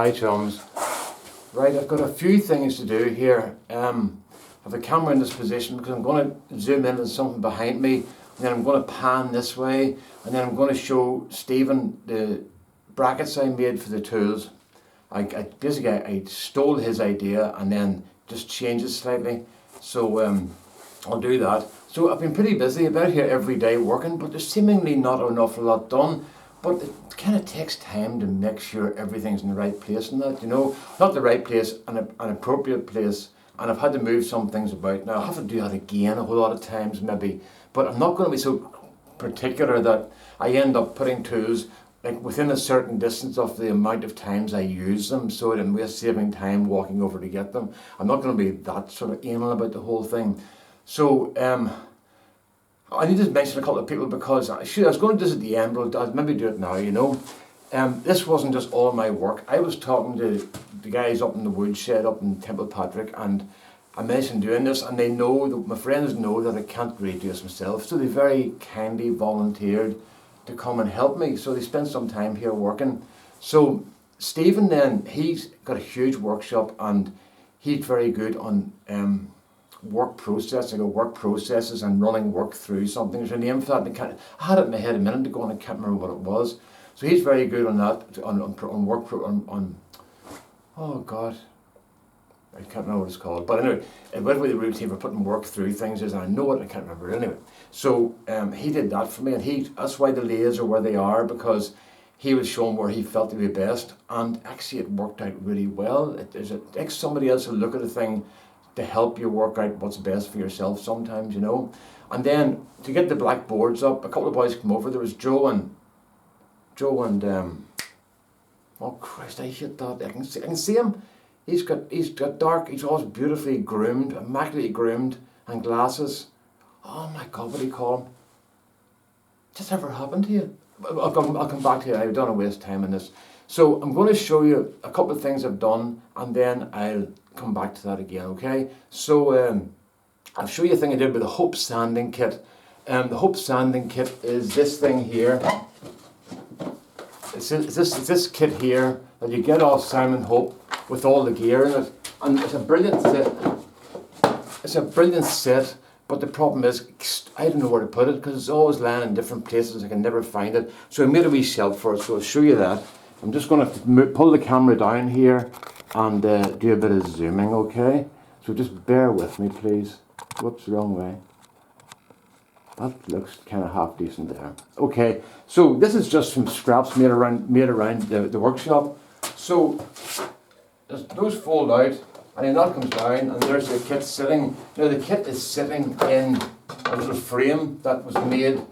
Hi chums. Right, I've got a few things to do here. I have the camera in this position because I'm going to zoom in on something behind me, and then I'm going to pan this way, and then I'm going to show Stephen the brackets I made for the tools. I stole his idea and then just changed it slightly. So I'll do that. So I've been pretty busy about here every day working, but there's seemingly not an awful lot done. But it kind of takes time to make sure everything's in the right place and that, you know, not the right place, an appropriate place. And I've had to move some things about. Now I have to do that again a whole lot of times maybe, but I'm not going to be so particular that I end up putting tools like within a certain distance of the amount of times I use them, so that I'm just saving time walking over to get them. I'm not going to be that sort of anal about the whole thing. So I need to mention a couple of people because I was going to do this at the end, but I'll maybe do it now, you know. This wasn't just all my work. I was talking to the guys up in the woodshed up in Temple Patrick, and I mentioned doing this, and they know, that my friends know that I can't really do this myself, so they very kindly volunteered to come and help me. So they spent some time here working. So Stephen then, he's got a huge workshop, and he's very good on work processing or work processes and running work through something. There's a name for that. I had it in my head a minute ago and I can't remember what it was. So he's very good on that, on work, oh God, I can't remember what it's called. But anyway, whatever the routine for putting work through things is, and I know it, I can't remember it anyway. So he did that for me, and that's why the lathes are where they are, because he was showing where he felt to be best, and actually it worked out really well. It takes somebody else to look at a thing to help you work out what's best for yourself sometimes, you know. And then to get the black boards up, a couple of boys come over. There was Joe and oh Christ, I hate that. I can see him. He's got dark. He's always beautifully groomed, immaculately groomed, and glasses. Oh my God, what do you call him? Just ever happened to you? I'll come back to you. I don't want to waste time on this. So I'm going to show you a couple of things I've done, and then I'll come back to that again, okay? So I'll show you a thing I did with the Hope sanding kit. The Hope sanding kit is this thing here. It's this kit here that you get off Simon Hope with all the gear in it, and it's a brilliant set. It's a brilliant set, but the problem is I don't know where to put it because it's always lying in different places. I can never find it. So I made a wee shelf for it. So I'll show you that. I'm just going to pull the camera down here and do a bit of zooming, okay? So just bear with me, please. Whoops, wrong way. That looks kind of half decent there. Okay, so this is just from scraps made around the workshop. So those fold out, and then that comes down, and there's the kit sitting. Now the kit is sitting in a little frame that was made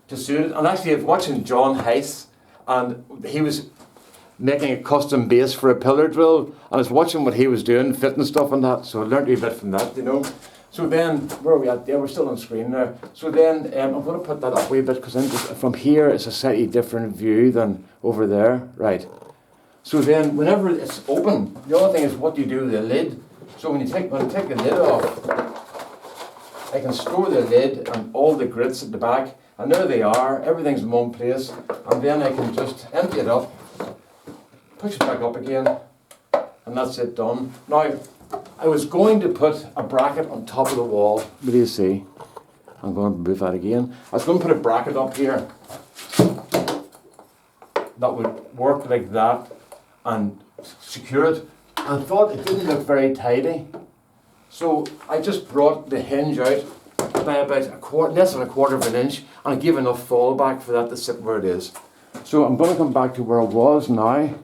to suit it. And actually, I'm watching John Heiss, and he was making a custom base for a pillar drill, and I was watching what he was doing, fitting stuff and that, so I learned a bit from that, you know. So then, where are we at? Yeah, we're still on screen there. So then, I'm going to put that up a wee bit, because from here it's a slightly different view than over there. Right. So then, whenever it's open, the other thing is what do you do with the lid. So when I take the lid off, I can store the lid and all the grits at the back, and there they are, everything's in one place, and then I can just empty it up, push it back up again, and that's it done. Now, I was going to put a bracket on top of the wall. What do you see? I'm going to move that again. I was going to put a bracket up here that would work like that and secure it. I thought it didn't look very tidy, so I just brought the hinge out by about less than a quarter of an inch, and I gave enough fallback for that to sit where it is. So I'm going to come back to where I was now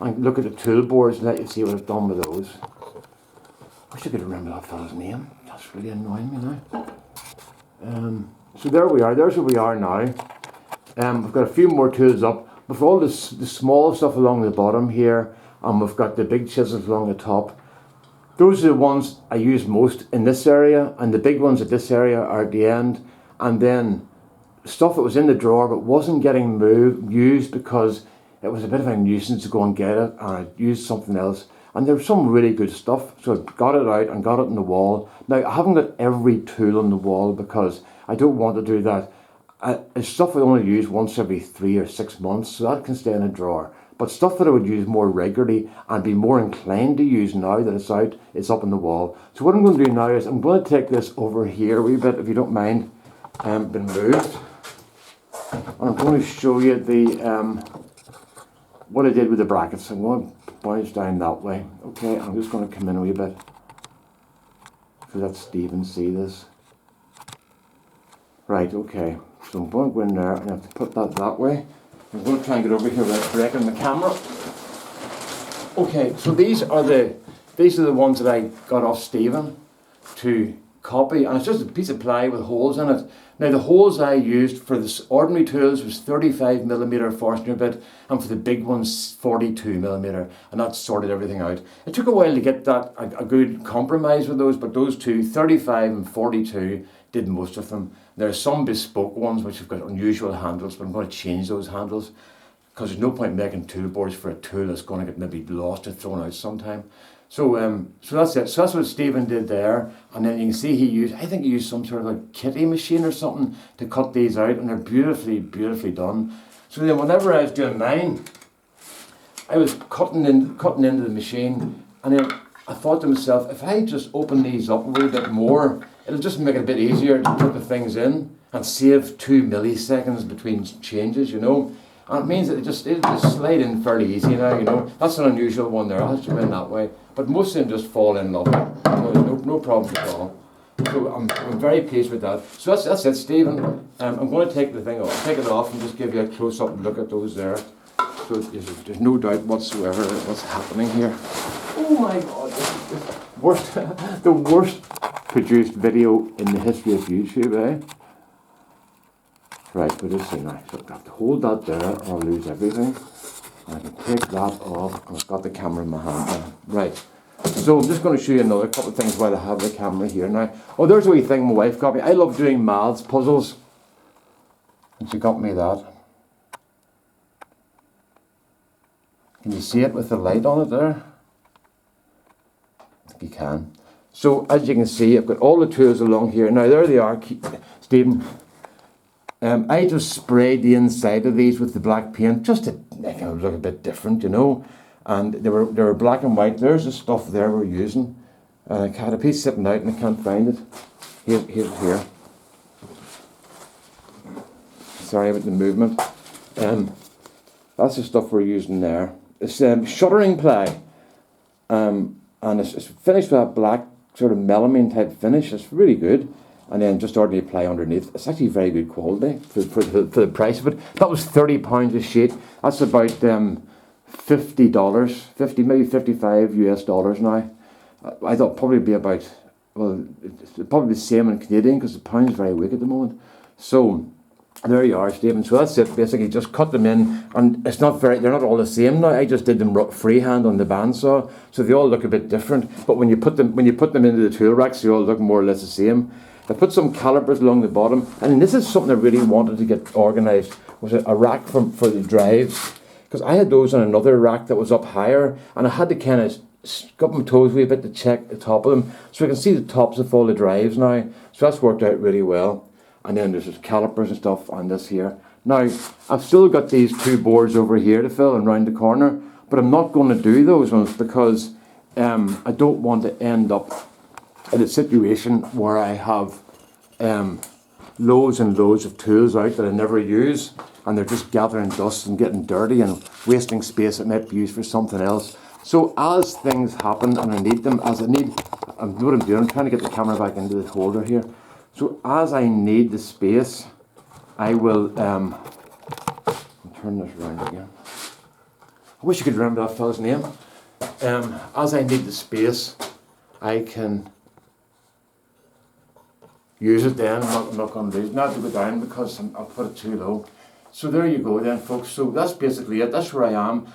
and look at the tool boards and let you see what I've done with those. I wish I could remember that fellow's name. That's really annoying me now. So there we are. There's where we are now. We've got a few more tools up. With all the small stuff along the bottom here, and we've got the big chisels along the top. Those are the ones I use most in this area, and the big ones at this area are at the end. And then stuff that was in the drawer but wasn't getting used because it was a bit of a nuisance to go and get it, and I used something else. And there was some really good stuff, so I got it out and got it on the wall. Now, I haven't got every tool on the wall because I don't want to do that. It's stuff I only use once every 3 or 6 months, so that can stay in a drawer. But stuff that I would use more regularly and be more inclined to use now that it's out, it's up on the wall. So what I'm going to do now is I'm going to take this over here a wee bit, if you don't mind, been moved. And I'm going to show you the what I did with the brackets. I'm going to bounce down that way. Okay, I'm just going to come in a wee bit so that Stephen see this. Right, okay. So I'm going to go in there and I have to put that way. I'm going to try and get over here without breaking the camera. Okay, so these are the ones that I got off Stephen to copy, and it's just a piece of ply with holes in it. Now the holes I used for the ordinary tools was 35mm Forstner bit, and for the big ones 42mm, and that sorted everything out. It took a while to get that a good compromise with those, but those two, 35 and 42, did most of them. There are some bespoke ones which have got unusual handles, but I'm going to change those handles because there's no point making toolboards for a tool that's going to get maybe lost or thrown out sometime. So that's it. So that's what Stephen did there, and then you can see I think he used some sort of a kitty machine or something to cut these out, and they're beautifully, beautifully done. So then whenever I was doing mine, I was cutting into the machine, and then I thought to myself, if I just open these up a little bit more, it'll just make it a bit easier to put the things in and save 2 milliseconds between changes, you know. And it means that it'll just slide in fairly easy now, you know. That's an unusual one there. I'll have to go in that way. But most of them just fall in lovely. No problems at all. So I'm very pleased with that. So that's it, Stephen. I'm going to take the thing off, take it off, and just give you a close-up look at those there. So there's no doubt whatsoever what's happening here. Oh my God! The worst produced video in the history of YouTube, eh? Right, we'll just see now. So I have to hold that there or I'll lose everything. And I can take that off, and I've got the camera in my hand now. Right, so I'm just going to show you another couple of things while I have the camera here now. Oh, there's a wee thing my wife got me. I love doing maths puzzles. And she got me that. Can you see it with the light on it there? I think you can. So as you can see, I've got all the tools along here. Now there they are, Stephen. I just sprayed the inside of these with the black paint just to make them look a bit different, you know. And they were black and white. There's the stuff there we're using. I had a piece sitting out and I can't find it. Here. Sorry about the movement. That's the stuff we're using there. It's shuttering ply. And it's finished with that black sort of melamine type finish. It's really good. And then just ordinary ply underneath. It's actually very good quality for the price of it. That was £30 a sheet. That's about $50, maybe $55 now. I thought probably be about, well, it's probably the same in Canadian because the pound's very weak at the moment. So there you are, Stephen. So that's it. Basically, just cut them in, and they're not all the same now. I just did them freehand on the bandsaw, so they all look a bit different. But when you put them into the tool racks, they all look more or less the same. I put some calipers along the bottom, and this is something I really wanted to get organised, was a rack for the drives, because I had those on another rack that was up higher, and I had to kind of scuff my toes a wee bit to check the top of them, so I can see the tops of all the drives now. So that's worked out really well. And then there's calipers and stuff on this here. Now, I've still got these two boards over here to fill and round the corner, but I'm not going to do those ones because I don't want to end up in a situation where I have loads and loads of tools out that I never use, and they're just gathering dust and getting dirty and wasting space that might be used for something else. So as things happen and I need them, what I'm doing, I'm trying to get the camera back into the holder here. So as I need the space, I will I'll turn this around again. I wish you could remember that fellow's name. As I need the space, I can use it then. I'm not going to lose, not to go down because I'll put it too low. So there you go then, folks. So that's basically it. That's where I am.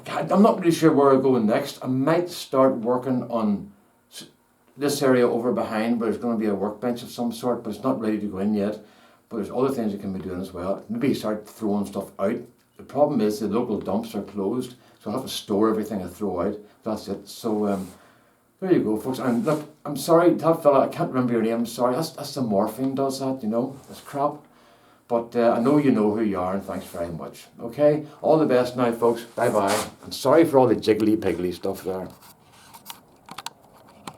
I'm not really sure where I'll go next. I might start working on this area over behind where there's going to be a workbench of some sort, but it's not ready to go in yet. But there's other things you can be doing as well. Maybe start throwing stuff out. The problem is the local dumps are closed, so I'll have to store everything I throw out. That's it. So there you go, folks. And look, I'm sorry, that fella, I can't remember your name. I'm sorry. That's the morphine does that, you know. That's crap. But I know you know who you are, and thanks very much. Okay? All the best now, folks. Bye-bye. And sorry for all the jiggly-piggly stuff there.